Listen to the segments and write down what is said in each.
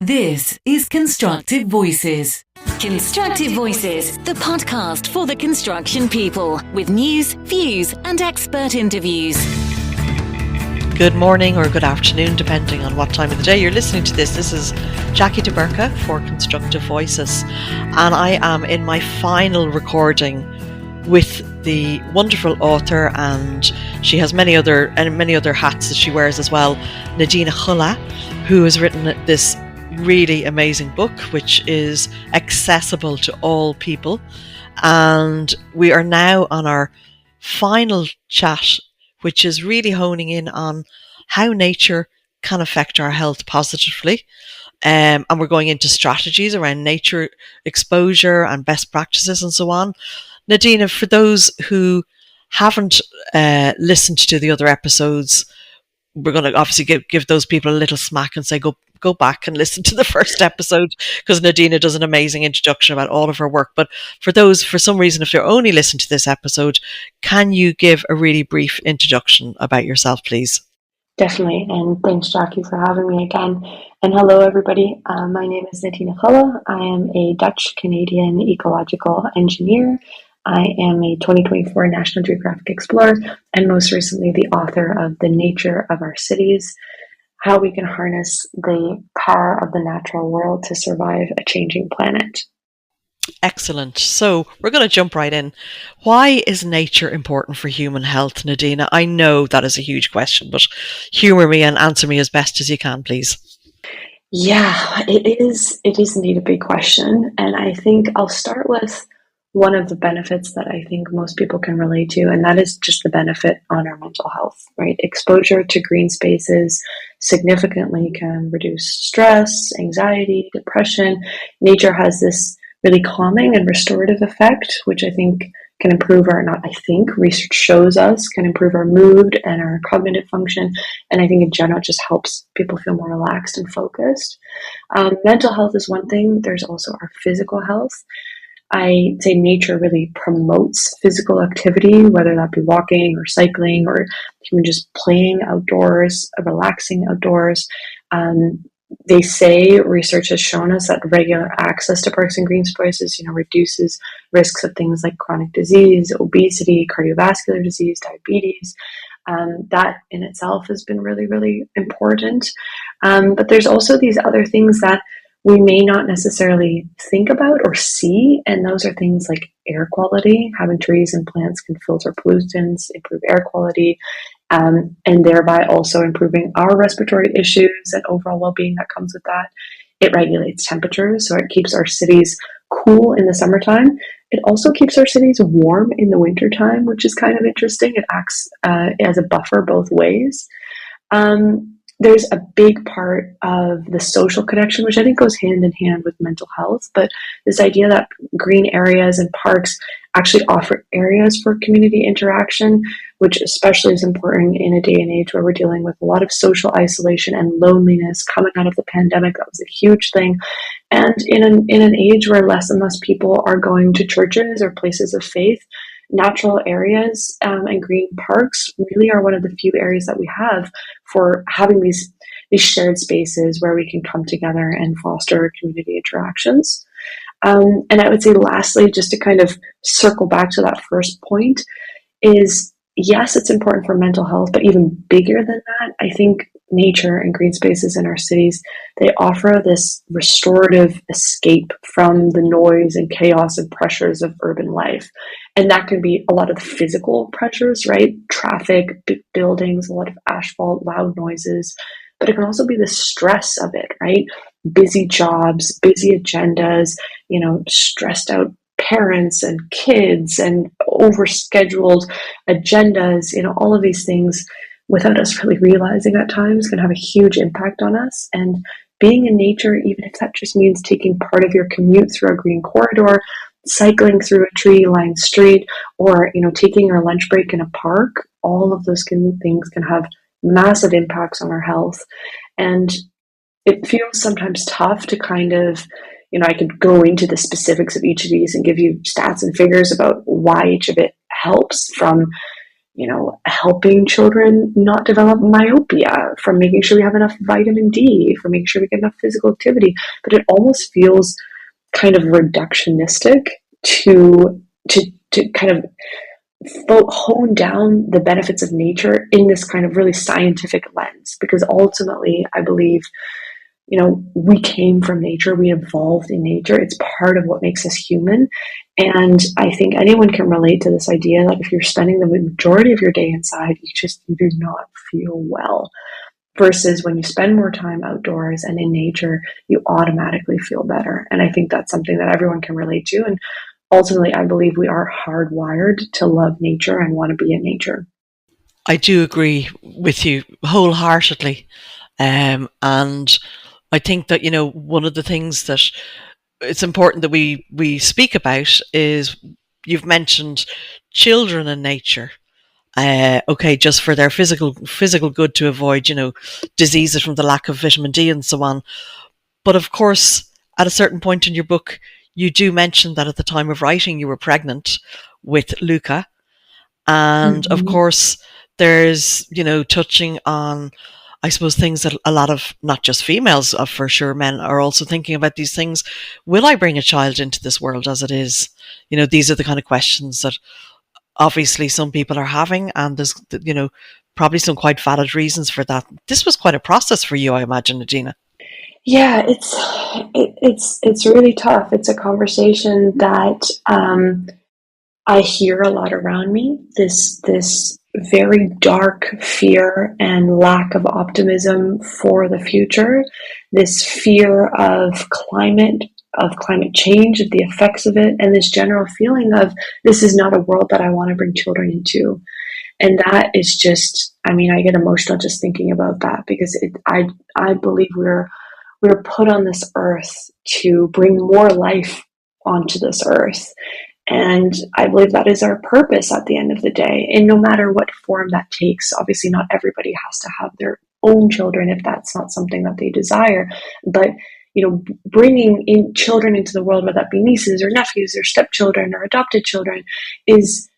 This is Constructive Voices. Constructive Voices, the podcast for the construction people, with news, views, and expert interviews. Good morning or good afternoon, depending on what time of the day you're listening to this. This is Jackie DeBurka for Constructive Voices, and I am in my final recording with the wonderful author, and she has many other hats that she wears as well, Nadina Galle, who has written this really amazing book, which is accessible to all people. And we are now on our final chat, which is really honing in on how nature can affect our health positively. And we're going into strategies around nature exposure and best practices and so on. Nadina, for those who haven't listened to the other episodes, we're going to obviously give those people a little smack and say, go back and listen to the first episode, because Nadina does an amazing introduction about all of her work. But for those, for some reason, if they're only listening to this episode, can you give a really brief introduction about yourself, please? Definitely, and thanks, Jackie, for having me again. And hello, everybody. My name is Nadina Galle. I am a Dutch-Canadian ecological engineer. I am a 2024 National Geographic Explorer, and most recently the author of The Nature of Our Cities: How We Can Harness the Power of the Natural World to Survive a Changing Planet. Excellent. So we're going to jump right in. Why is nature important for human health, Nadina? I know that is a huge question, but humour me and answer me as best as you can, please. Yeah, it is indeed a big question. And I think I'll start with one of the benefits that I think most people can relate to, and that is just the benefit on our mental health, right? Exposure to green spaces significantly can reduce stress, anxiety, depression. Nature has this really calming and restorative effect, which I think can improve research shows us can improve our mood and our cognitive function. And I think in general, it just helps people feel more relaxed and focused. Mental health is one thing. There's also our physical health. I say nature really promotes physical activity, whether that be walking or cycling or even just playing outdoors, relaxing outdoors. They say, research has shown us, that regular access to parks and green spaces, reduces risks of things like chronic disease, obesity, cardiovascular disease, diabetes. That in itself has been really, really important. But there's also these other things that we may not necessarily think about or see, and those are things like air quality. Having trees and plants can filter pollutants, improve air quality, and thereby also improving our respiratory issues and overall well-being that comes with that. It regulates temperatures, so it keeps our cities cool in the summertime. It also keeps our cities warm in the wintertime, which is kind of interesting. It acts as a buffer both ways. There's a big part of the social connection, which I think goes hand in hand with mental health, but this idea that green areas and parks actually offer areas for community interaction, which especially is important in a day and age where we're dealing with a lot of social isolation and loneliness coming out of the pandemic. That was a huge thing. And in an age where less and less people are going to churches or places of faith, natural areas and green parks really are one of the few areas that we have for having these shared spaces where we can come together and foster community interactions. And I would say lastly, just to kind of circle back to that first point, is yes, it's important for mental health, but even bigger than that, I think nature and green spaces in our cities, they offer this restorative escape from the noise and chaos and pressures of urban life. And that can be a lot of the physical pressures, right? Traffic, big buildings, a lot of asphalt, loud noises, but it can also be the stress of it, right? Busy jobs, busy agendas, stressed out parents and kids and overscheduled agendas, all of these things without us really realizing at times can have a huge impact on us. And being in nature, even if that just means taking part of your commute through a green corridor, cycling through a tree-lined street, or taking your lunch break in a park, all of those things can have massive impacts on our health. And it feels sometimes tough to kind of, I could go into the specifics of each of these and give you stats and figures about why each of it helps, from helping children not develop myopia, from making sure we have enough vitamin D, from making sure we get enough physical activity. But it almost feels kind of reductionistic to kind of hone down the benefits of nature in this kind of really scientific lens, because ultimately I believe we came from nature, we evolved in nature. It's part of what makes us human. And I think anyone can relate to this idea that if you're spending the majority of your day inside, you do not feel well. Versus when you spend more time outdoors and in nature, you automatically feel better. And I think that's something that everyone can relate to. And ultimately, I believe we are hardwired to love nature and want to be in nature. I do agree with you wholeheartedly. And I think that, one of the things that it's important that we speak about is, you've mentioned children and nature. Okay, just for their physical good, to avoid, diseases from the lack of vitamin D and so on. But of course, at a certain point in your book, you do mention that at the time of writing, you were pregnant with Luca. And of course, there's, touching on, I suppose, things that a lot of, not just females, for sure, men are also thinking about these things. Will I bring a child into this world as it is? These are the kind of questions that obviously some people are having, and there's, probably some quite valid reasons for that. This was quite a process for you, I imagine, Nadina. Yeah, it's really tough. It's a conversation that I hear a lot around me. This very dark fear and lack of optimism for the future. This fear of climate change, of the effects of it, and this general feeling of this is not a world that I want to bring children into. And that is just, I get emotional just thinking about that, because I believe we're put on this earth to bring more life onto this earth. And I believe that is our purpose at the end of the day. And no matter what form that takes, obviously not everybody has to have their own children if that's not something that they desire. But, bringing in children into the world, whether that be nieces or nephews or stepchildren or adopted children, is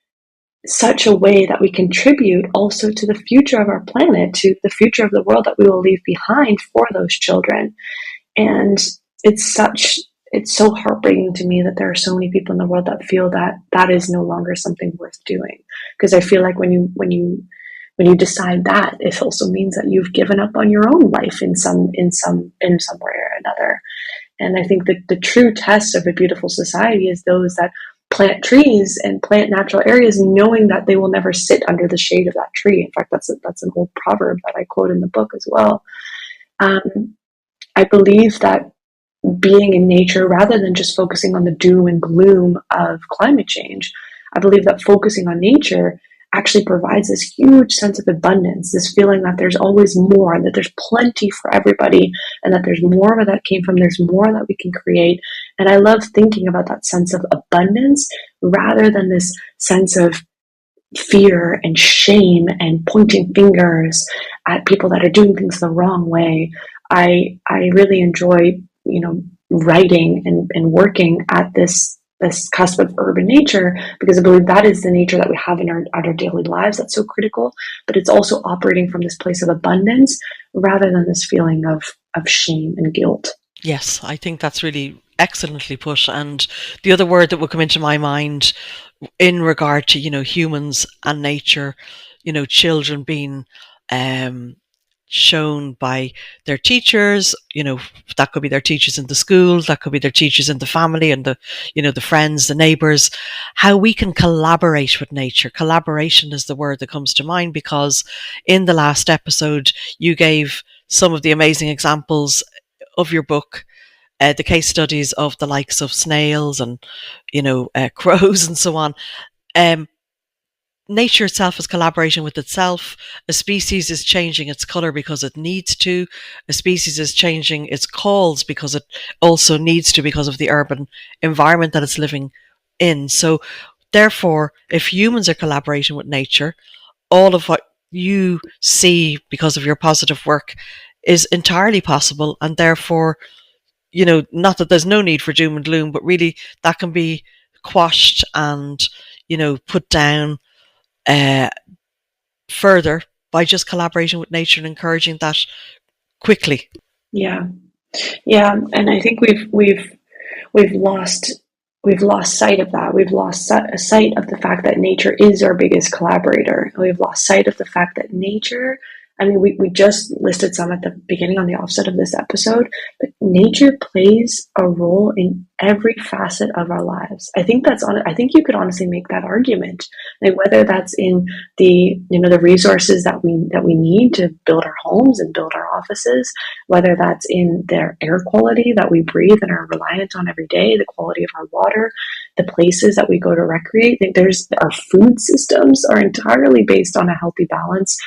such a way that we contribute also to the future of our planet, to the future of the world that we will leave behind for those children. And it's so heartbreaking to me that there are so many people in the world that feel that that is no longer something worth doing. Because I feel like when you decide that, it also means that you've given up on your own life in some way or another. And I think that the true test of a beautiful society is those that plant trees and plant natural areas, knowing that they will never sit under the shade of that tree. In fact, that's an old proverb that I quote in the book as well. I believe that being in nature, rather than just focusing on the doom and gloom of climate change, I believe that focusing on nature actually provides this huge sense of abundance, this feeling that there's always more, that there's plenty for everybody, and that there's more where that came from, there's more that we can create. And I love thinking about that sense of abundance rather than this sense of fear and shame and pointing fingers at people that are doing things the wrong way. I really enjoy, writing and working at this cusp of urban nature, because I believe that is the nature that we have in our daily lives that's so critical, but it's also operating from this place of abundance rather than this feeling of shame and guilt. Yes, I think that's really excellently put. And the other word that would come into my mind in regard to, humans and nature, children being shown by their teachers, that could be their teachers in the school, that could be their teachers in the family and the friends, the neighbours, how we can collaborate with nature. Collaboration is the word that comes to mind, because in the last episode, you gave some of the amazing examples of your book, the case studies of the likes of snails and, crows and so on. Nature itself is collaborating with itself. A species is changing its colour because it needs to. A species is changing its calls because it also needs to, because of the urban environment that it's living in. So therefore, if humans are collaborating with nature, all of what you see because of your positive work is entirely possible. And therefore, not that there's no need for doom and gloom, but really that can be quashed and, put down further by just collaborating with nature and encouraging that quickly. Yeah, yeah, and I think we've lost sight of that. We've lost sight of the fact that nature is our biggest collaborator. We've lost sight of the fact that nature, I mean, we just listed some at the beginning on the offset of this episode, but nature plays a role in every facet of our lives. I think I think you could honestly make that argument. Like whether that's in the, the resources that we need to build our homes and build our offices, whether that's in their air quality that we breathe and are reliant on every day, the quality of our water, the places that we go to recreate. There's our food systems are entirely based on a healthy balance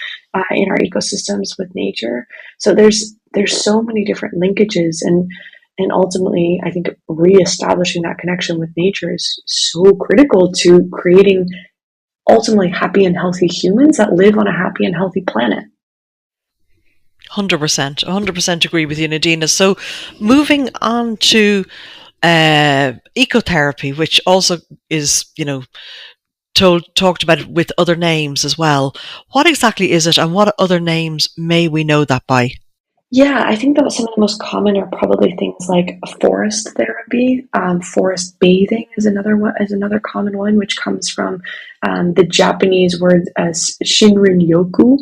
in our ecosystems with nature. So there's so many different linkages, and ultimately, I think reestablishing that connection with nature is so critical to creating ultimately happy and healthy humans that live on a happy and healthy planet. 100% agree with you, Nadina. So moving on to ecotherapy, which also is, talked about with other names as well. What exactly is it, and what other names may we know that by? Yeah, I think that some of the most common are probably things like forest therapy. Forest bathing is another common one, which comes from the Japanese word as shinrin-yoku,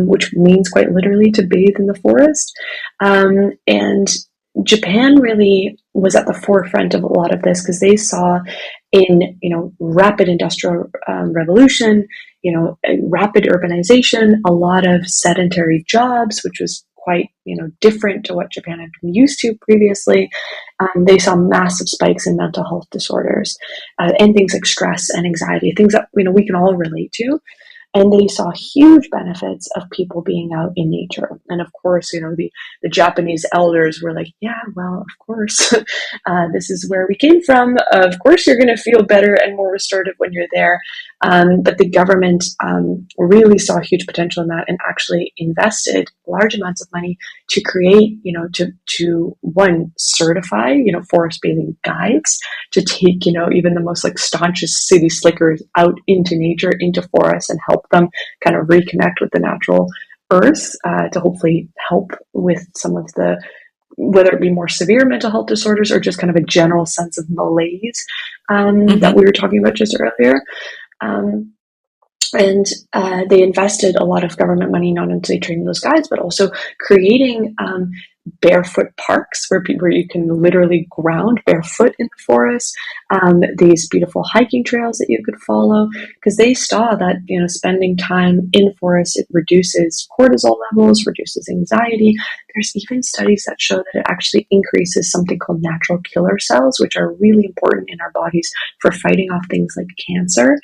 which means quite literally to bathe in the forest. And Japan really was at the forefront of a lot of this because they saw in rapid industrial revolution, rapid urbanization, a lot of sedentary jobs, which was quite different to what Japan had been used to previously. They saw massive spikes in mental health disorders and things like stress and anxiety, things that we can all relate to. And they saw huge benefits of people being out in nature. And of course, the Japanese elders were like, yeah, well, of course, this is where we came from. Of course, you're going to feel better and more restorative when you're there. But the government really saw huge potential in that and actually invested large amounts of money to create, to one, certify, forest bathing guides, to take, even the most staunchest city slickers out into nature, into forests, and help them kind of reconnect with the natural earth to hopefully help with some of the, whether it be more severe mental health disorders or just kind of a general sense of malaise that we were talking about just earlier. And they invested a lot of government money, not only training those guides, but also creating barefoot parks where you can literally ground barefoot in the forest. These beautiful hiking trails that you could follow, because they saw that spending time in forests, it reduces cortisol levels, reduces anxiety. There's even studies that show that it actually increases something called natural killer cells, which are really important in our bodies for fighting off things like cancer.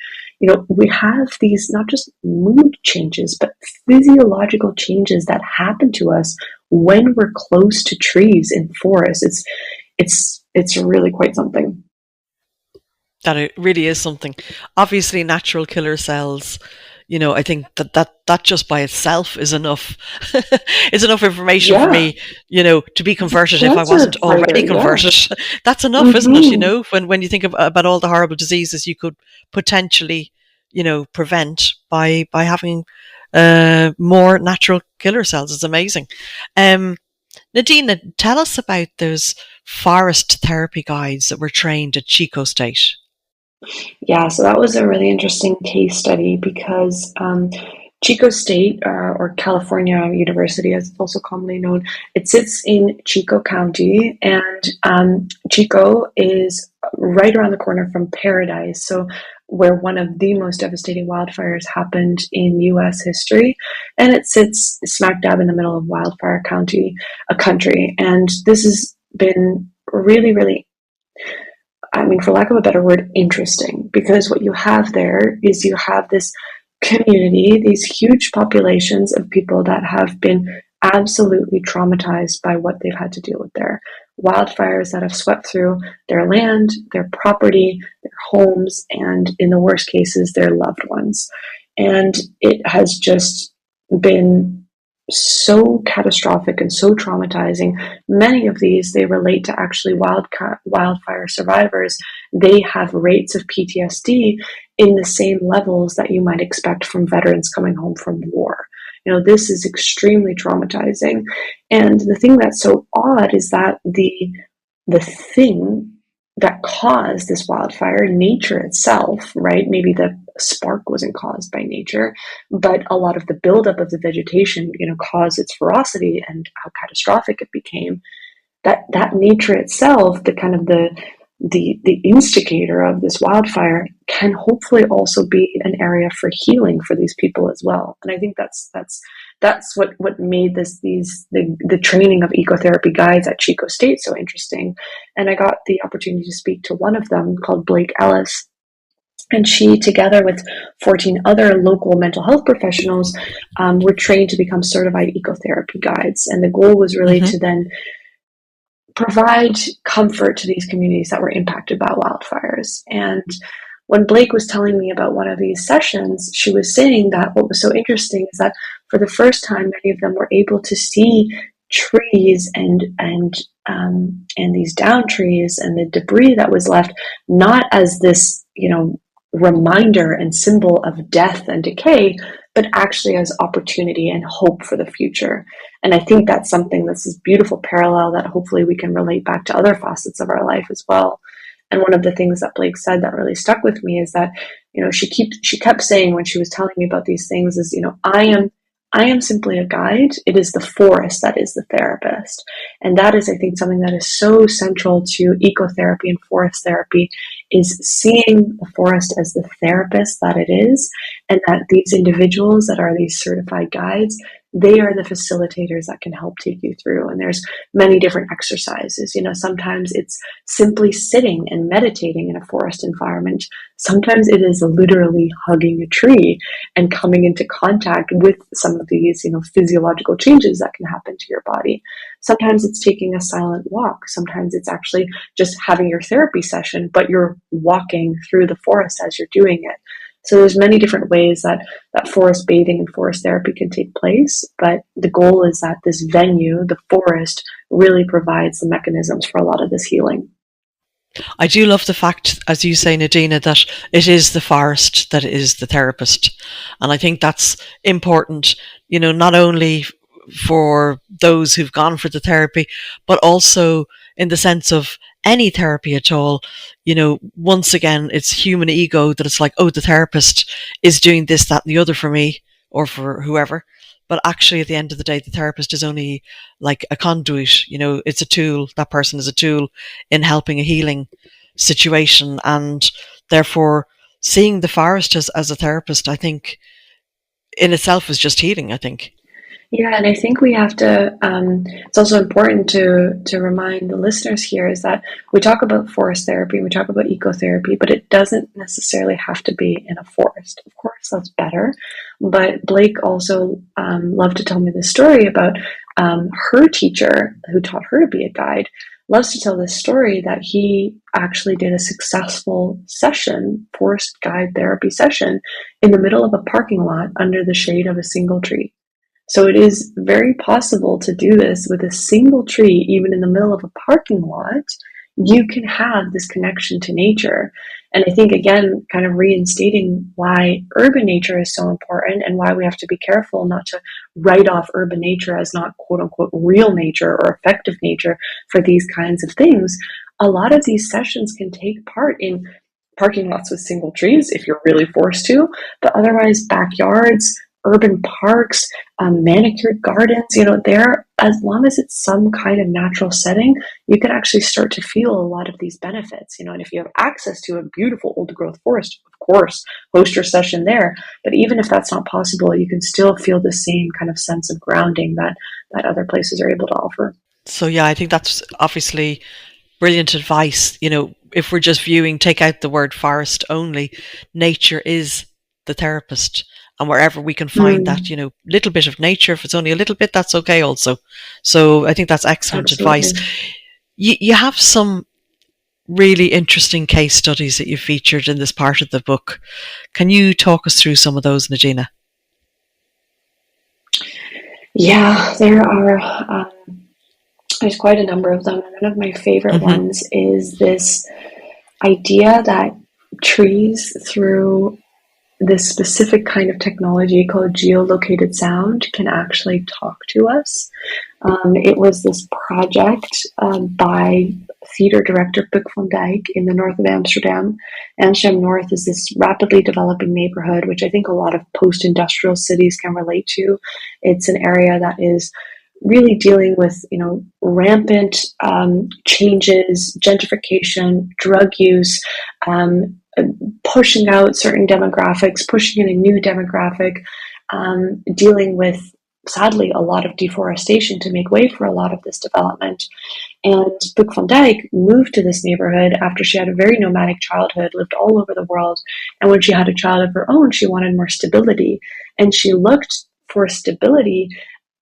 We have these not just mood changes, but physiological changes that happen to us when we're close to trees in forests. It's really quite something. That it really is something. Obviously, natural killer cells. I think that just by itself is enough. It's enough information for me, to be converted if I wasn't already converted. Yeah. That's enough, isn't it? When you think about all the horrible diseases you could potentially, prevent by having more natural killer cells. It's amazing. Nadina, tell us about those forest therapy guides that were trained at Chico State. Yeah, so that was a really interesting case study because Chico State, or California University as it's also commonly known, it sits in Chico County, and Chico is right around the corner from Paradise, so where one of the most devastating wildfires happened in U.S. history, and it sits smack dab in the middle of wildfire country, and this has been really, really, for lack of a better word, interesting, because what you have there is you have this community, these huge populations of people that have been absolutely traumatized by what they've had to deal with there. Wildfires that have swept through their land, their property, their homes, and in the worst cases, their loved ones. And it has just been so catastrophic and so traumatizing. Many of these, they relate to actually wildfire survivors. They have rates of PTSD in the same levels that you might expect from veterans coming home from war. This is extremely traumatizing. And the thing that's so odd is that the thing that caused this wildfire, nature itself, right? Maybe the spark wasn't caused by nature, but a lot of the buildup of the vegetation, caused its ferocity and how catastrophic it became. That nature itself, the kind of the instigator of this wildfire, can hopefully also be an area for healing for these people as well. And I think that's what made the training of ecotherapy guides at Chico State so interesting. And I got the opportunity to speak to one of them called Blake Ellis. And she, together with 14 other local mental health professionals, were trained to become certified ecotherapy guides. And the goal was really to then provide comfort to these communities that were impacted by wildfires. And when Blake was telling me about one of these sessions, she was saying that what was so interesting is that for the first time, many of them were able to see trees and these down trees and the debris that was left, not as this, reminder and symbol of death and decay, but actually as opportunity and hope for the future. And I think that's something that's this beautiful parallel that hopefully we can relate back to other facets of our life as well. And one of the things that Blake said that really stuck with me is that, she kept saying when she was telling me about these things is, I am simply a guide. It is the forest that is the therapist. And that is, I think, something that is so central to ecotherapy and forest therapy, is seeing the forest as the therapist that it is, and that these individuals that are these certified guides, they are the facilitators that can help take you through. And there's many different exercises. Sometimes it's simply sitting and meditating in a forest environment. Sometimes it is literally hugging a tree and coming into contact with some of these, physiological changes that can happen to your body. Sometimes it's taking a silent walk. Sometimes it's actually just having your therapy session, but you're walking through the forest as you're doing it. So there's many different ways that forest bathing and forest therapy can take place, but the goal is that this venue, the forest, really provides the mechanisms for a lot of this healing. I do love the fact, as you say, Nadina, that it is the forest that is the therapist. And I think that's important, not only for those who've gone for the therapy, but also in the sense of any therapy at all. Once again, it's human ego that it's like, oh, the therapist is doing this, that, and the other for me or for whoever. But actually, at the end of the day, the therapist is only like a conduit. It's a tool. That person is a tool in helping a healing situation. And therefore, seeing the forest as a therapist, I think, in itself is just healing, I think. Yeah, and I think we have to, it's also important to remind the listeners here is that we talk about forest therapy, we talk about ecotherapy, but it doesn't necessarily have to be in a forest. Of course, that's better. But Blake also loved to tell me this story about her teacher who taught her to be a guide, loves to tell this story that he actually did a successful session, forest guide therapy session, in the middle of a parking lot under the shade of a single tree. So it is very possible to do this with a single tree, even in the middle of a parking lot. You can have this connection to nature. And I think, again, kind of reinstating why urban nature is so important and why we have to be careful not to write off urban nature as not quote unquote real nature or effective nature for these kinds of things. A lot of these sessions can take part in parking lots with single trees if you're really forced to, but otherwise backyards, urban parks, manicured gardens, there, as long as it's some kind of natural setting, you can actually start to feel a lot of these benefits, and if you have access to a beautiful old growth forest, of course, host your session there. But even if that's not possible, you can still feel the same kind of sense of grounding that other places are able to offer. So yeah, I think that's obviously brilliant advice. If we're just take out the word forest only, nature is the therapist. And wherever we can find that, little bit of nature, if it's only a little bit, that's okay also. So I think that's excellent advice. You have some really interesting case studies that you featured in this part of the book. Can you talk us through some of those, Nadina? Yeah, there's quite a number of them. And one of my favorite ones is this idea that trees through this specific kind of technology called geolocated sound can actually talk to us. It was this project by theater director Puk van Dijk in the north of Amsterdam. Amsterdam North is this rapidly developing neighborhood, which I think a lot of post-industrial cities can relate to. It's an area that is really dealing with, rampant changes, gentrification, drug use, pushing out certain demographics, pushing in a new demographic, dealing with, sadly, a lot of deforestation to make way for a lot of this development. And Puk van Dijk moved to this neighborhood after she had a very nomadic childhood, lived all over the world. And when she had a child of her own, she wanted more stability. And she looked for stability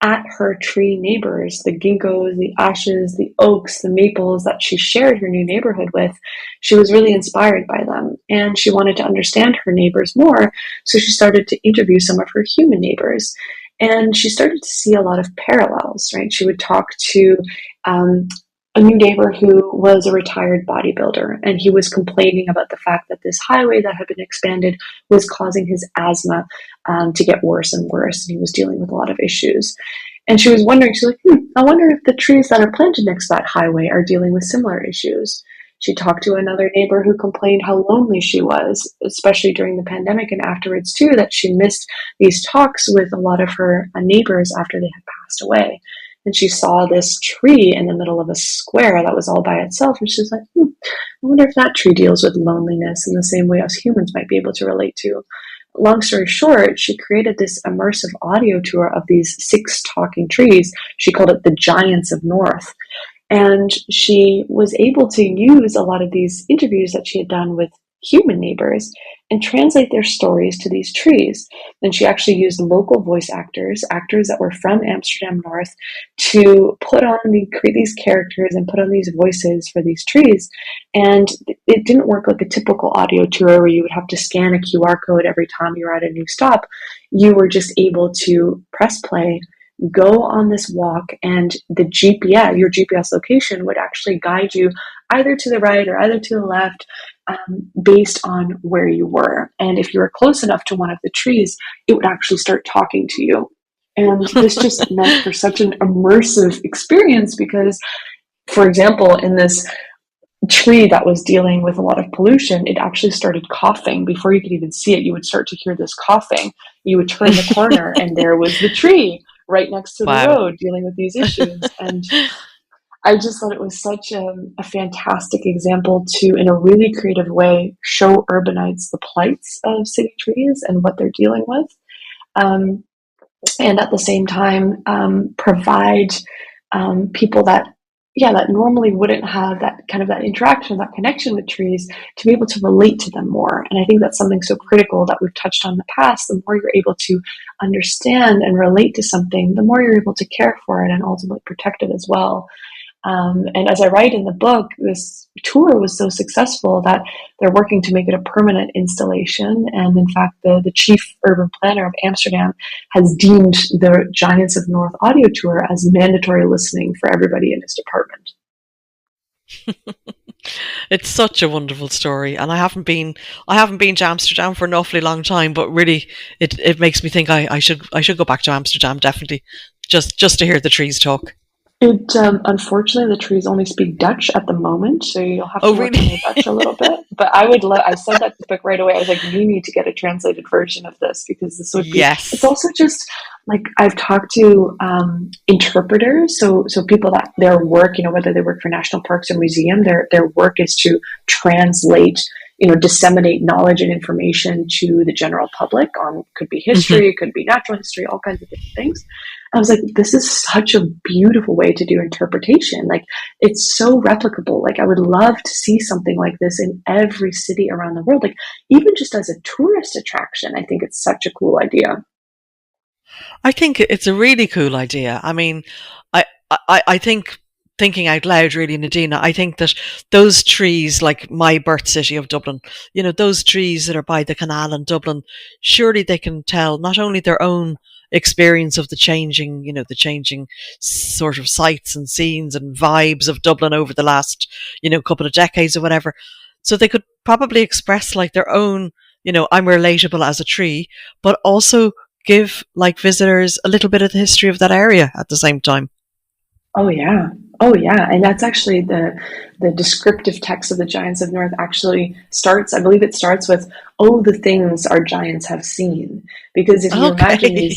at her tree neighbors, the ginkgos, the ashes, the oaks, the maples that she shared her new neighborhood with. She was really inspired by them, and she wanted to understand her neighbors more, so she started to interview some of her human neighbors. And she started to see a lot of parallels, right? She would talk to a new neighbor who was a retired bodybuilder, and he was complaining about the fact that this highway that had been expanded was causing his asthma to get worse and worse, and he was dealing with a lot of issues. And she was wondering, she's like, I wonder if the trees that are planted next to that highway are dealing with similar issues. She talked to another neighbor who complained how lonely she was, especially during the pandemic and afterwards too, that she missed these talks with a lot of her neighbors after they had passed away. And she saw this tree in the middle of a square that was all by itself. And she was like, I wonder if that tree deals with loneliness in the same way us humans might be able to relate to. Long story short, she created this immersive audio tour of these 6 talking trees. She called it the Giants of North. And she was able to use a lot of these interviews that she had done with human neighbors and translate their stories to these trees. And she actually used local voice actors that were from Amsterdam North, to create these characters and put on these voices for these trees. And it didn't work like a typical audio tour where you would have to scan a QR code every time you were at a new stop. You were just able to press play, go on this walk, and your GPS location would actually guide you either to the right or either to the left, based on where you were. And if you were close enough to one of the trees, it would actually start talking to you. And this just meant for such an immersive experience because, for example, in this tree that was dealing with a lot of pollution, it actually started coughing. Before you could even see it, you would start to hear this coughing. You would turn the corner and there was the tree right next to the road dealing with these issues. And I just thought it was such a fantastic example to, in a really creative way, show urbanites the plights of city trees and what they're dealing with. And at the same time, provide people that normally wouldn't have that kind of that interaction, that connection with trees, to be able to relate to them more. And I think that's something so critical that we've touched on in the past. The more you're able to understand and relate to something, the more you're able to care for it and ultimately protect it as well. And as I write in the book, this tour was so successful that they're working to make it a permanent installation. And in fact, the chief urban planner of Amsterdam has deemed the Giants of North audio tour as mandatory listening for everybody in his department. It's such a wonderful story, and I haven't been to Amsterdam for an awfully long time, but really it makes me think I should go back to Amsterdam, definitely, just to hear the trees talk. It unfortunately, the trees only speak Dutch at the moment, so you'll have to work on your Dutch a little bit. But I said that to Vic right away. I was like, you need to get a translated version of this, because this would be. Yes. It's also just like, I've talked to interpreters, so people that their work, whether they work for national parks or museum, their work is to translate, disseminate knowledge and information to the general public on, could be history, it could be natural history, all kinds of different things. I was like, this is such a beautiful way to do interpretation. Like, it's so replicable. Like, I would love to see something like this in every city around the world. Like, even just as a tourist attraction, I think it's such a cool idea. I think it's a really cool idea. I mean, I think, thinking out loud, really, Nadina, I think that those trees, like my birth city of Dublin, those trees that are by the canal in Dublin, surely they can tell not only their own experience of the changing sort of sights and scenes and vibes of Dublin over the last, couple of decades or whatever, So they could probably express like their own, I'm relatable as a tree, but also give like visitors a little bit of the history of that area at the same time. Oh yeah. Oh yeah. And that's actually the descriptive text of the Giants of North actually starts, I believe it starts with, "Oh, the things our giants have seen." Because if you imagine Okay.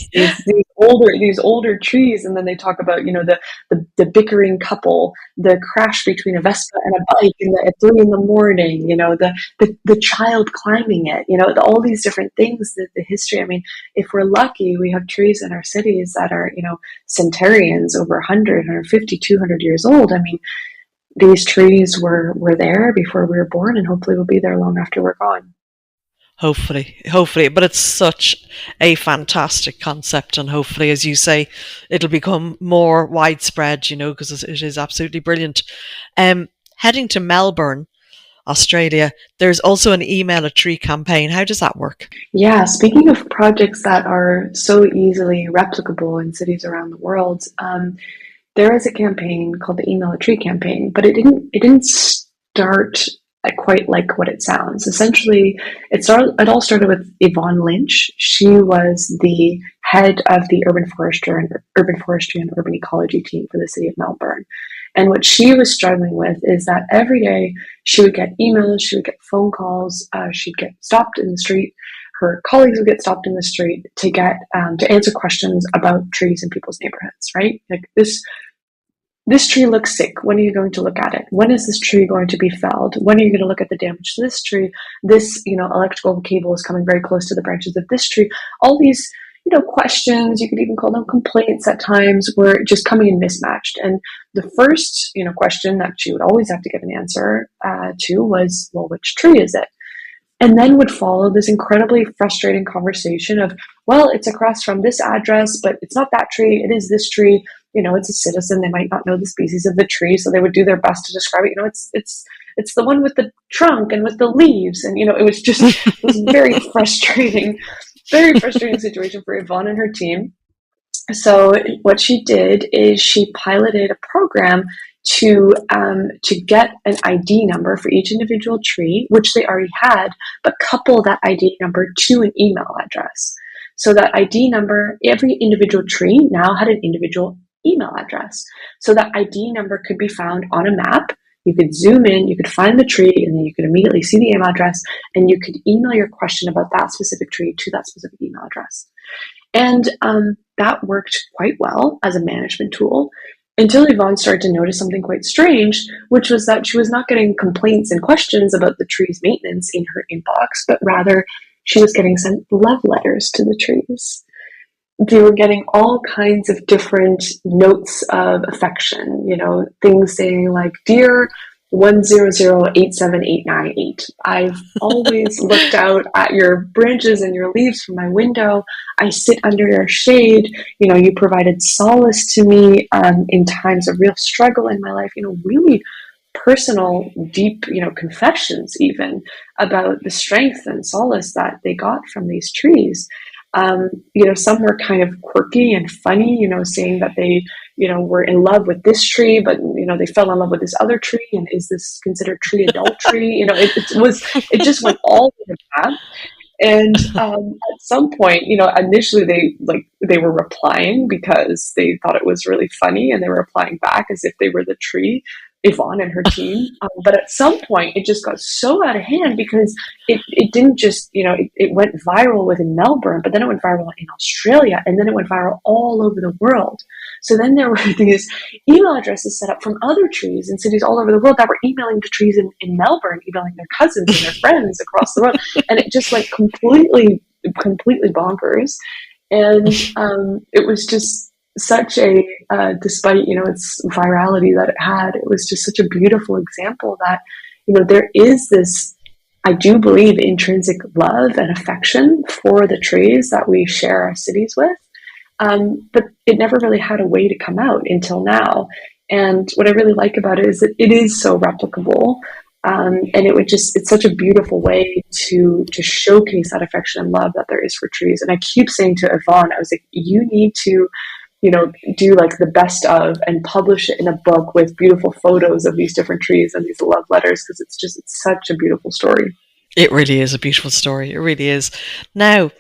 these older trees, and then they talk about, the bickering couple, the crash between a Vespa and a bike at 3 in the morning, the child climbing it, all these different things, the history. I mean, if we're lucky, we have trees in our cities that are, centenarians, over 100, 150, 200 years old. I mean, these trees were there before we were born, and hopefully will be there long after we're gone. Hopefully, but it's such a fantastic concept, and hopefully, as you say, it'll become more widespread, because it is absolutely brilliant. Heading to Melbourne, Australia, there's also an Email a Tree campaign. How does that work? Yeah, speaking of projects that are so easily replicable in cities around the world, there is a campaign called the Email a Tree campaign, but it didn't start quite like what it sounds. Essentially, it all started with Yvonne Lynch. She was the head of the urban forestry and urban ecology team for the city of Melbourne. And what she was struggling with is that every day she would get emails, she would get phone calls, she'd get stopped in the street. Her colleagues would get stopped in the street to get to answer questions about trees in people's neighborhoods. Right? Like this tree looks sick. When are you going to look at it? When is this tree going to be felled? When are you going to look at the damage to this tree? This, electrical cable is coming very close to the branches of this tree. All these, questions, you could even call them complaints at times, were just coming in mismatched. And the first, question that she would always have to get an answer to was, well, which tree is it? And then would follow this incredibly frustrating conversation of, well, it's across from this address, but it's not that tree, it is this tree. It's a citizen, they might not know the species of the tree, so they would do their best to describe it. It's the one with the trunk and with the leaves. And, it was very frustrating situation for Yvonne and her team. So what she did is she piloted a program to get an ID number for each individual tree, which they already had, but couple that ID number to an email address. So that ID number, every individual tree now had an individual email address. So that ID number could be found on a map. You could zoom in, you could find the tree, and then you could immediately see the email address, and you could email your question about that specific tree to that specific email address. And that worked quite well as a management tool until Yvonne started to notice something quite strange, which was that she was not getting complaints and questions about the tree's maintenance in her inbox, but rather she was getting sent love letters to the trees. They were getting all kinds of different notes of affection, things saying like, "Dear 100878898, I've always looked out at your branches and your leaves from my window. I sit under your shade. You provided solace to me in times of real struggle in my life." Really personal, deep, confessions even about the strength and solace that they got from these trees. Some were kind of quirky and funny, saying that they, were in love with this tree, but, they fell in love with this other tree. And is this considered tree adultery? It just went all over the map. And at some point, initially they were replying because they thought it was really funny, and they were replying back as if they were the tree, Yvonne and her team. But at some point, it just got so out of hand because it didn't just, it went viral within Melbourne, but then it went viral in Australia, and then it went viral all over the world. So then there were these email addresses set up from other trees in cities all over the world that were emailing to trees in Melbourne, emailing their cousins and their friends across the world. And it just went completely bonkers. And it was just such a, despite, its virality that it had, it was just such a beautiful example that, there is this, I do believe, intrinsic love and affection for the trees that we share our cities with. But it never really had a way to come out until now. And what I really like about it is that it is so replicable. And it's such a beautiful way to showcase that affection and love that there is for trees. And I keep saying to Yvonne, I was like, you need to do like the best of and publish it in a book with beautiful photos of these different trees and these love letters, because it's such a beautiful story. It really is a beautiful story. It really is. Now,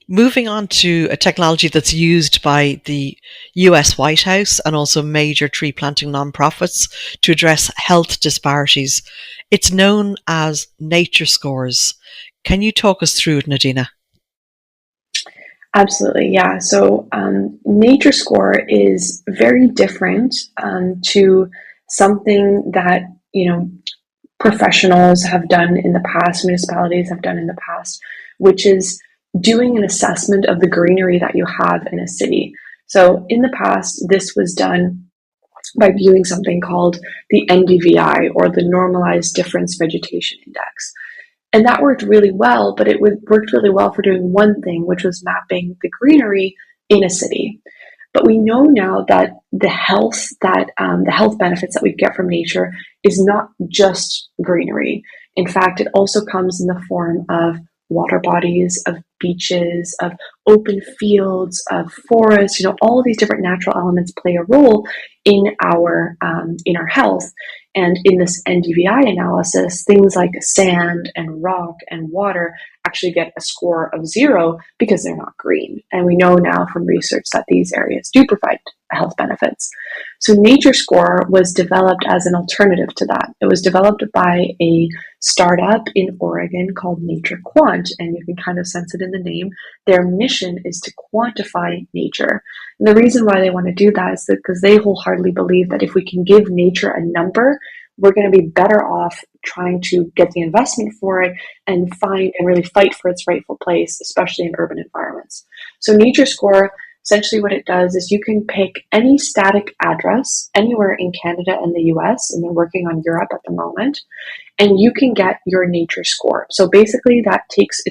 moving on to a technology that's used by the US White House and also major tree planting nonprofits to address health disparities. It's known as nature scores. Can you talk us through it, Nadina? Absolutely, yeah. So nature score is very different to something that, professionals have done in the past, municipalities have done in the past, which is doing an assessment of the greenery that you have in a city. So in the past, this was done by viewing something called the NDVI, or the Normalized Difference Vegetation Index. And that worked really well, but it worked really well for doing one thing, which was mapping the greenery in a city. But we know now that the health benefits that we get from nature is not just greenery. In fact, it also comes in the form of water bodies, of beaches, of open fields, of forests. All of these different natural elements play a role in our health. And in this NDVI analysis, things like sand and rock and water actually get a score of 0 because they're not green. And we know now from research that these areas do provide health benefits. So Nature Score was developed as an alternative to that. It was developed by a startup in Oregon called Nature Quant, and you can kind of sense it in the name. Their mission is to quantify nature. And the reason why they want to do that is because they wholeheartedly believe that if we can give nature a number, we're going to be better off trying to get the investment for it and find and really fight for its rightful place, especially in urban environments. So Nature Score, essentially what it does is you can pick any static address anywhere in Canada and the US, and they're working on Europe at the moment, and you can get your nature score. So basically it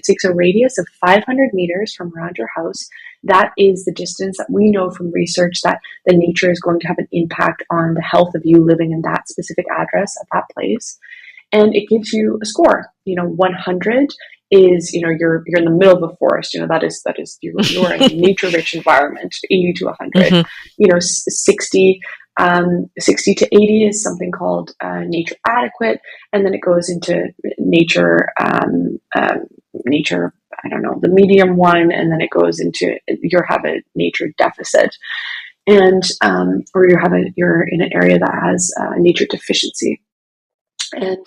takes a radius of 500 meters from around your house. That is the distance that we know from research that the nature is going to have an impact on the health of you living in that specific address at that place. And it gives you a score. 100 is, you're in the middle of a forest. That is you're in a nature-rich environment. 80 to 100. 60 to 80 is something called nature adequate, and then it goes into nature. Nature, I don't know, the medium one, and then it goes into you have a nature deficit, and or you're in an area that has nature deficiency. And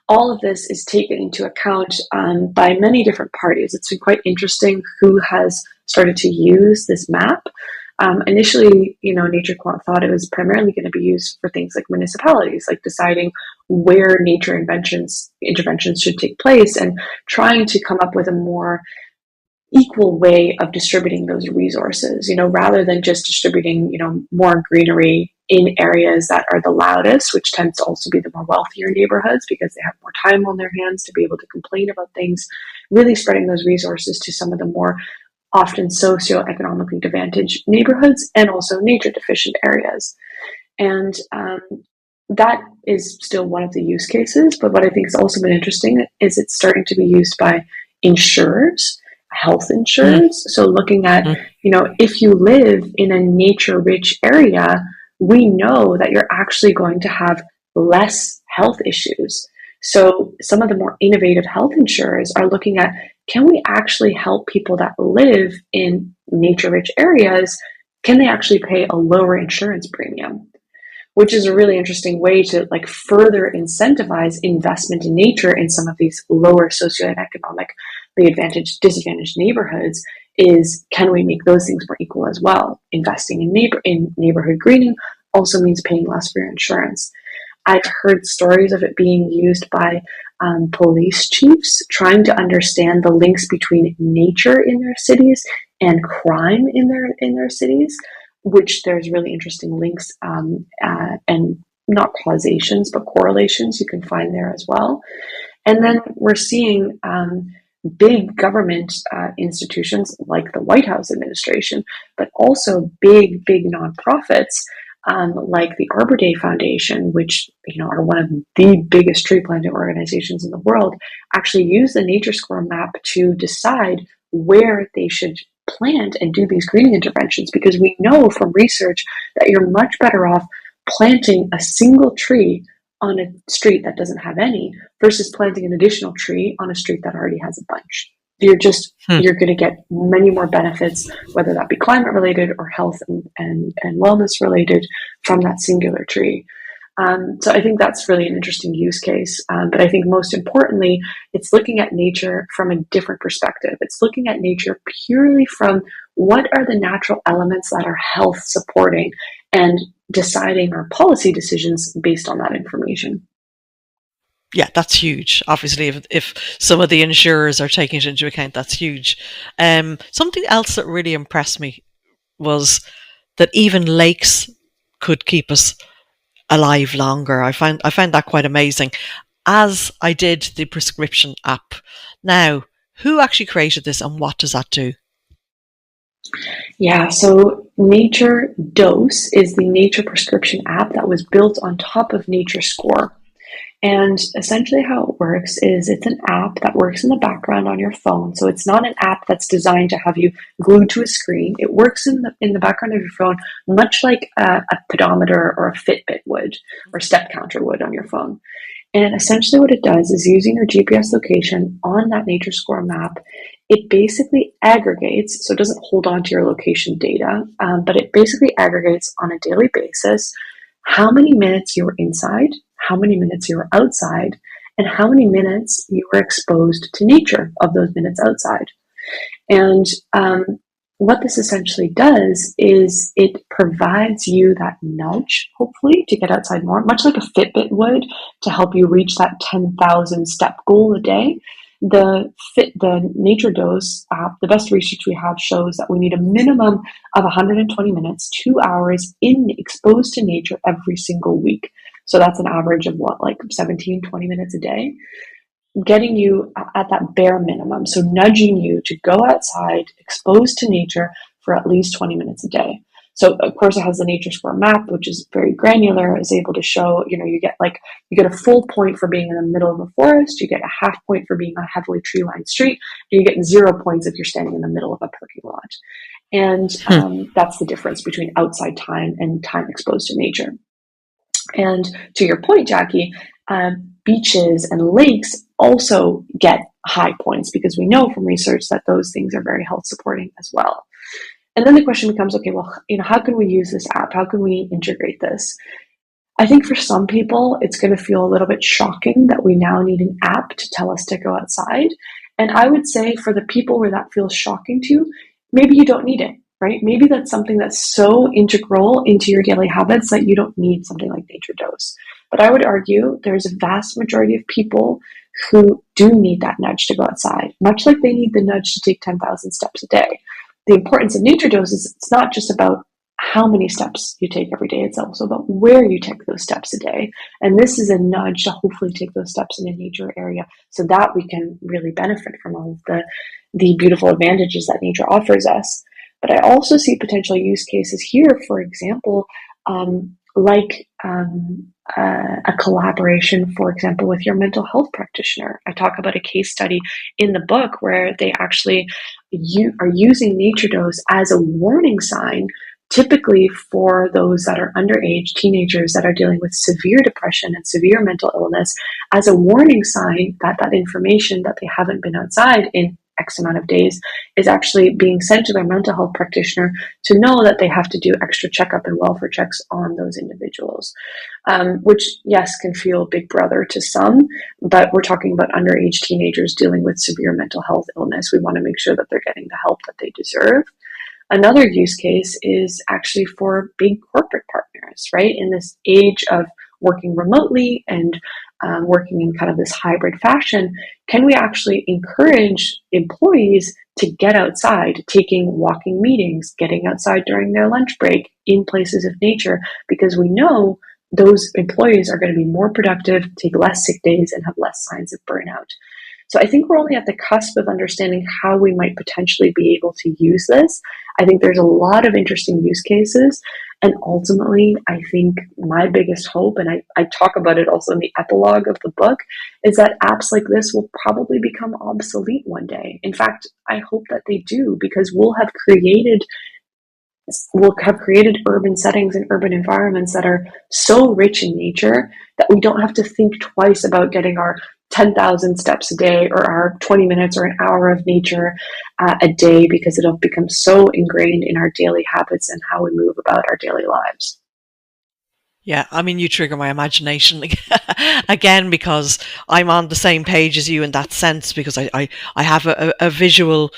all of this is taken into account by many different parties. It's been quite interesting who has started to use this map. Initially, Nature Quant thought it was primarily going to be used for things like municipalities, like deciding where nature interventions should take place and trying to come up with a more equal way of distributing those resources, rather than just distributing, more greenery in areas that are the loudest, which tends to also be the more wealthier neighborhoods because they have more time on their hands to be able to complain about things, really spreading those resources to some of the more often socioeconomically advantaged neighborhoods and also nature deficient areas. And that is still one of the use cases. But what I think has also been interesting is it's starting to be used by insurers, health insurers. So looking at, if you live in a nature-rich area, we know that you're actually going to have less health issues. So some of the more innovative health insurers are looking at, can we actually help people that live in nature-rich areas? Can they actually pay a lower insurance premium? Which is a really interesting way to further incentivize investment in nature in some of these lower socioeconomically disadvantaged neighborhoods. Is, can we make those things more equal as well? Investing in neighborhood greening also means paying less for your insurance. I've heard stories of it being used by police chiefs trying to understand the links between nature in their cities and crime in their cities, which there's really interesting links and not causations, but correlations you can find there as well. And then we're seeing big government institutions like the White House administration, but also big nonprofits like the Arbor Day Foundation, which are one of the biggest tree planting organizations in the world, actually use the Nature Score map to decide where they should plant and do these greening interventions, because we know from research that you're much better off planting a single tree on a street that doesn't have any versus planting an additional tree on a street that already has a bunch. You're going to get many more benefits, whether that be climate related or health and wellness related, from that singular tree. So I think that's really an interesting use case. But I think most importantly, it's looking at nature from a different perspective. It's looking at nature purely from what are the natural elements that are health supporting, and deciding our policy decisions based on that information. Yeah, that's huge. Obviously, if some of the insurers are taking it into account, that's huge. Something else that really impressed me was that even lakes could keep us alive longer. I found that quite amazing, as I did the prescription app. Now, who actually created this and what does that do? Yeah, so Nature Dose is the nature prescription app that was built on top of Nature Score. And essentially how it works is it's an app that works in the background on your phone. So it's not an app that's designed to have you glued to a screen. It works in the background of your phone, much like a pedometer or a Fitbit would, or step counter would on your phone. And essentially what it does is, using your GPS location on that Nature Score map, it basically aggregates, so it doesn't hold on to your location data, but it basically aggregates on a daily basis how many minutes you were inside, how many minutes you were outside, and how many minutes you were exposed to nature of those minutes outside. And what this essentially does is it provides you that nudge, hopefully, to get outside more, much like a Fitbit would, to help you reach that 10,000 step goal a day. The Nature Dose app, the best research we have shows that we need a minimum of 120 minutes, 2 hours exposed to nature every single week. So that's an average of 17, 20 minutes a day, getting you at that bare minimum. So nudging you to go outside, exposed to nature for at least 20 minutes a day. So of course it has the Nature Score map, which is very granular, is able to show, you get a full point for being in the middle of a forest, you get a half point for being on a heavily tree-lined street, and you get 0 points if you're standing in the middle of a parking lot. And that's the difference between outside time and time exposed to nature. And to your point, Jackie, beaches and lakes also get high points, because we know from research that those things are very health supporting as well. And then the question becomes, okay, well, how can we use this app? How can we integrate this? I think for some people, it's going to feel a little bit shocking that we now need an app to tell us to go outside. And I would say for the people where that feels shocking to, maybe you don't need it, right? Maybe that's something that's so integral into your daily habits that you don't need something like Nature Dose. But I would argue there's a vast majority of people who do need that nudge to go outside, much like they need the nudge to take 10,000 steps a day. The importance of Nature Dose is it's not just about how many steps you take every day, it's also about where you take those steps a day. And this is a nudge to hopefully take those steps in a nature area so that we can really benefit from all of the beautiful advantages that nature offers us. But I also see potential use cases here, for example, a collaboration, for example, with your mental health practitioner. I talk about a case study in the book where they actually are using Nature Dose as a warning sign, typically for those that are underage, teenagers that are dealing with severe depression and severe mental illness, as a warning sign that that information that they haven't been outside in X amount of days is actually being sent to their mental health practitioner to know that they have to do extra checkup and welfare checks on those individuals, which, yes, can feel big brother to some, but we're talking about underage teenagers dealing with severe mental health illness. We want to make sure that they're getting the help that they deserve. Another use case is actually for big corporate partners, right? In this age of working remotely and working in kind of this hybrid fashion, can we actually encourage employees to get outside, taking walking meetings, getting outside during their lunch break in places of nature? Because we know those employees are going to be more productive, take less sick days, and have less signs of burnout. So I think we're only at the cusp of understanding how we might potentially be able to use this. I think there's a lot of interesting use cases. And ultimately, I think my biggest hope, and I talk about it also in the epilogue of the book, is that apps like this will probably become obsolete one day. In fact, I hope that they do, because we'll have created urban settings and urban environments that are so rich in nature that we don't have to think twice about getting our 10,000 steps a day or our 20 minutes or an hour of nature a day, because it'll become so ingrained in our daily habits and how we move about our daily lives. Yeah, I mean, you trigger my imagination again, because I'm on the same page as you in that sense, because I have a visual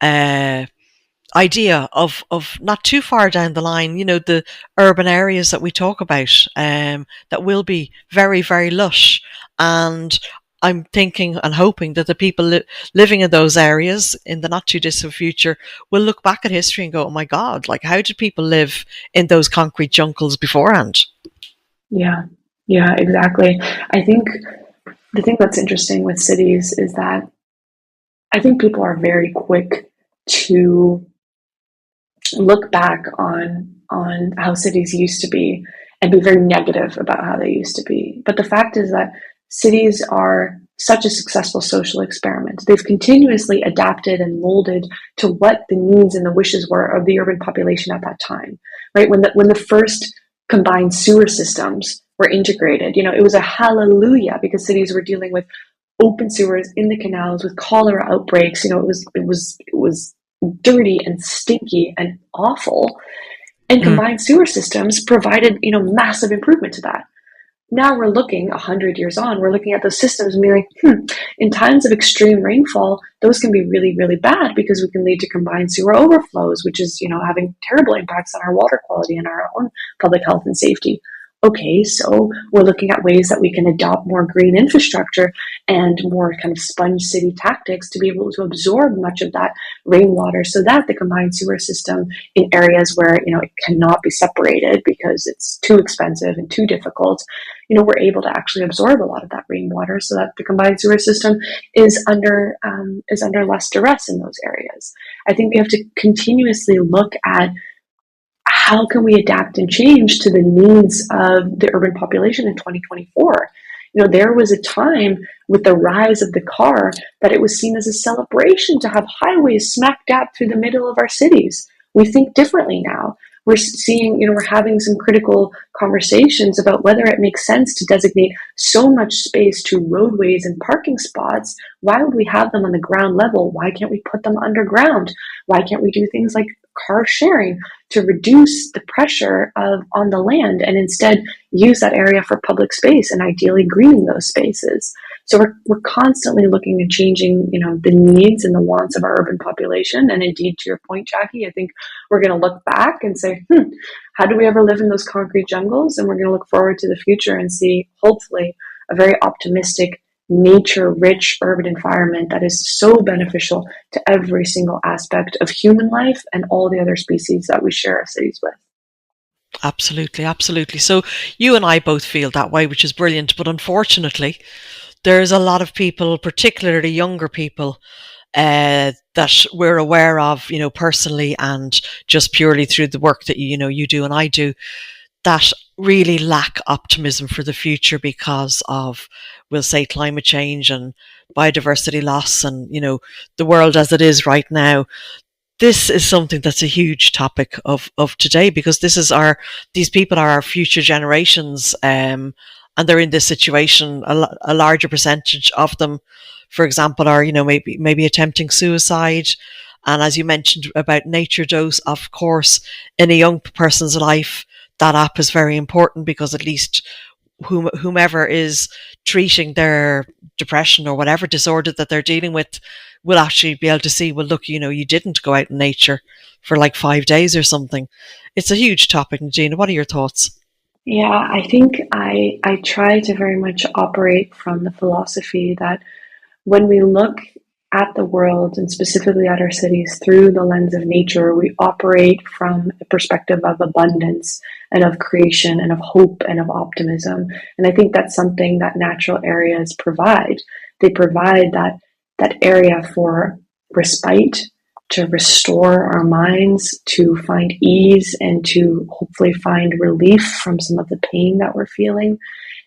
idea of not too far down the line, the urban areas that we talk about, that will be very, very lush. And I'm thinking and hoping that the people living in those areas in the not too distant future will look back at history and go, oh my God, like, how did people live in those concrete jungles beforehand? Yeah, exactly. I think the thing that's interesting with cities is that I think people are very quick to look back on how cities used to be and be very negative about how they used to be. But the fact is that cities are such a successful social experiment. They've continuously adapted and molded to what the needs and the wishes were of the urban population at that time. Right? When the first combined sewer systems were integrated, it was a hallelujah, because cities were dealing with open sewers in the canals with cholera outbreaks. It was dirty and stinky and awful. And combined sewer systems provided, massive improvement to that. Now we're looking 100 years on, we're looking at those systems and being like, in times of extreme rainfall, those can be really, really bad, because we can lead to combined sewer overflows, which is, having terrible impacts on our water quality and our own public health and safety. Okay, so we're looking at ways that we can adopt more green infrastructure and more kind of sponge city tactics to be able to absorb much of that rainwater, so that the combined sewer system in areas where, it cannot be separated because it's too expensive and too difficult, we're able to actually absorb a lot of that rainwater, so that the combined sewer system is under less duress in those areas. I think we have to continuously look at how can we adapt and change to the needs of the urban population in 2024. There was a time with the rise of the car that it was seen as a celebration to have highways smack dab through the middle of our cities. We think differently now. We're seeing, we're having some critical conversations about whether it makes sense to designate so much space to roadways and parking spots. Why would we have them on the ground level? Why can't we put them underground? Why can't we do things like car sharing to reduce the pressure on the land, and instead use that area for public space and ideally greening those spaces? So we're constantly looking at changing, the needs and the wants of our urban population. And indeed, to your point, Jackie, I think we're going to look back and say, how do we ever live in those concrete jungles? And we're going to look forward to the future and see, hopefully, a very optimistic, nature-rich urban environment that is so beneficial to every single aspect of human life and all the other species that we share our cities with. Absolutely, absolutely. So you and I both feel that way, which is brilliant. But unfortunately, there's a lot of people, particularly younger people, that we're aware of, personally, and just purely through the work that you do and I do, that really lack optimism for the future because of, we'll say, climate change and biodiversity loss and, the world as it is right now. This is something that's a huge topic of today, because these people are our future generations, and they're in this situation. A larger percentage of them, for example, are, maybe attempting suicide. And as you mentioned about nature dose, of course, in a young person's life, that app is very important, because at least whomever is treating their depression or whatever disorder that they're dealing with will actually be able to see, well, look, you didn't go out in nature for like 5 days or something. It's a huge topic. Nadina, what are your thoughts? Yeah, I think I try to very much operate from the philosophy that when we look at the world, and specifically at our cities, through the lens of nature, we operate from a perspective of abundance and of creation and of hope and of optimism. And I think that's something that natural areas provide. They provide that that area for respite, to restore our minds, to find ease, and to hopefully find relief from some of the pain that we're feeling.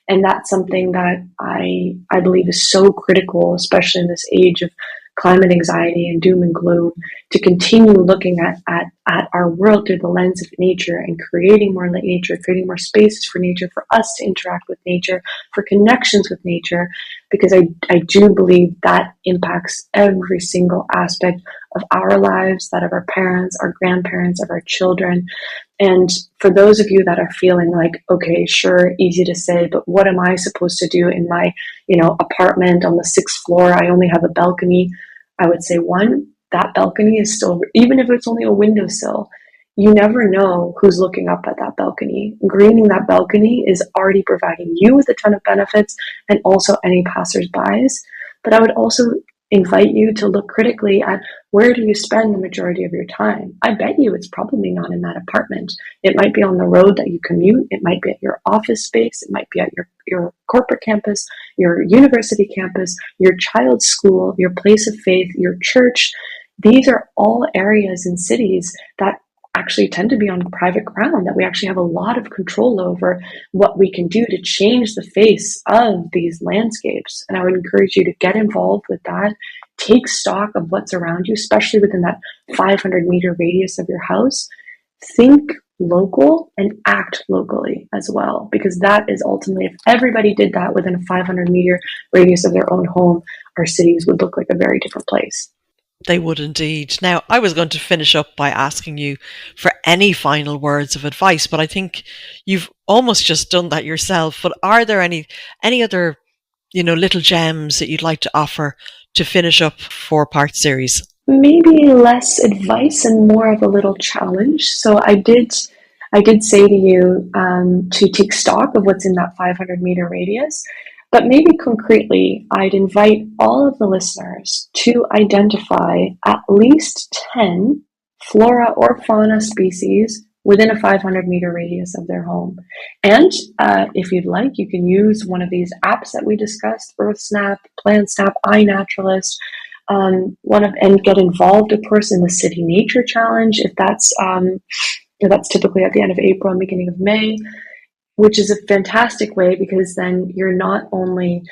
And that's something that I believe is so critical, especially in this age of climate anxiety and doom and gloom, to continue looking at our world through the lens of nature and creating more nature, creating more spaces for nature, for us to interact with nature, for connections with nature, because I do believe that impacts every single aspect of our lives, that of our parents, our grandparents, of our children. And for those of you that are feeling like, okay, sure, easy to say, but what am I supposed to do in my, apartment on the 6th floor? I only have a balcony. I would say, one, that balcony is still, even if it's only a windowsill, you never know who's looking up at that balcony. Greening that balcony is already providing you with a ton of benefits, and also any passersbys. But I would also invite you to look critically at, where do you spend the majority of your time? I bet you it's probably not in that apartment. It might be on the road that you commute. It might be at your office space. It might be at your corporate campus, your university campus, your child's school, your place of faith, your church. These are all areas in cities that actually tend to be on private ground, that we actually have a lot of control over what we can do to change the face of these landscapes. And I would encourage you to get involved with that. Take stock of what's around you, especially within that 500-meter radius of your house. Think local and act locally as well, because that is ultimately, if everybody did that within a 500-meter radius of their own home, our cities would look like a very different place. They would indeed. Now, I was going to finish up by asking you for any final words of advice, but I think you've almost just done that yourself. But are there any other, little gems that you'd like to offer to finish up 4-part series? Maybe less advice and more of a little challenge. So I did say to you to take stock of what's in that 500-meter radius. But maybe concretely, I'd invite all of the listeners to identify at least 10 flora or fauna species within a 500-meter radius of their home. And if you'd like, you can use one of these apps that we discussed, EarthSnap, PlantSnap, iNaturalist, and get involved, of course, in the City Nature Challenge, if that's typically at the end of April and beginning of May, which is a fantastic way, because then you're not only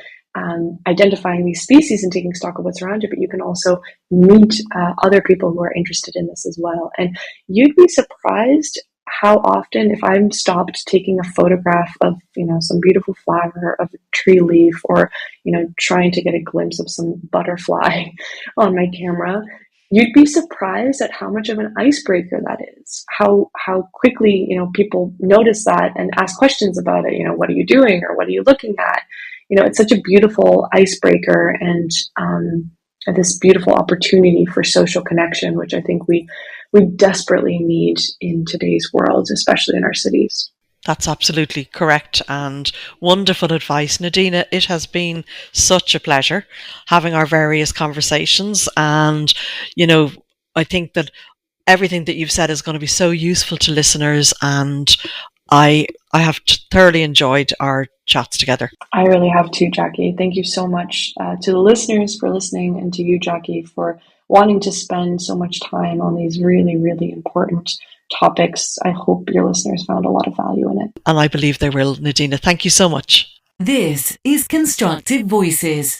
identifying these species and taking stock of what's around you, but you can also meet other people who are interested in this as well. And you'd be surprised how often, if I'm stopped taking a photograph of, some beautiful flower, of a tree leaf, or, trying to get a glimpse of some butterfly on my camera, you'd be surprised at how much of an icebreaker that is, how quickly, people notice that and ask questions about it. What are you doing, or what are you looking at? It's such a beautiful icebreaker, and this beautiful opportunity for social connection, which I think we desperately need in today's world, especially in our cities. That's absolutely correct and wonderful advice. Nadina, it has been such a pleasure having our various conversations. And, I think that everything that you've said is going to be so useful to listeners. And I have thoroughly enjoyed our chats together. I really have too, Jackie. Thank you so much to the listeners for listening, and to you, Jackie, for wanting to spend so much time on these really, really important topics. I hope your listeners found a lot of value in it. And I believe they will, Nadina. Thank you so much. This is Constructive Voices.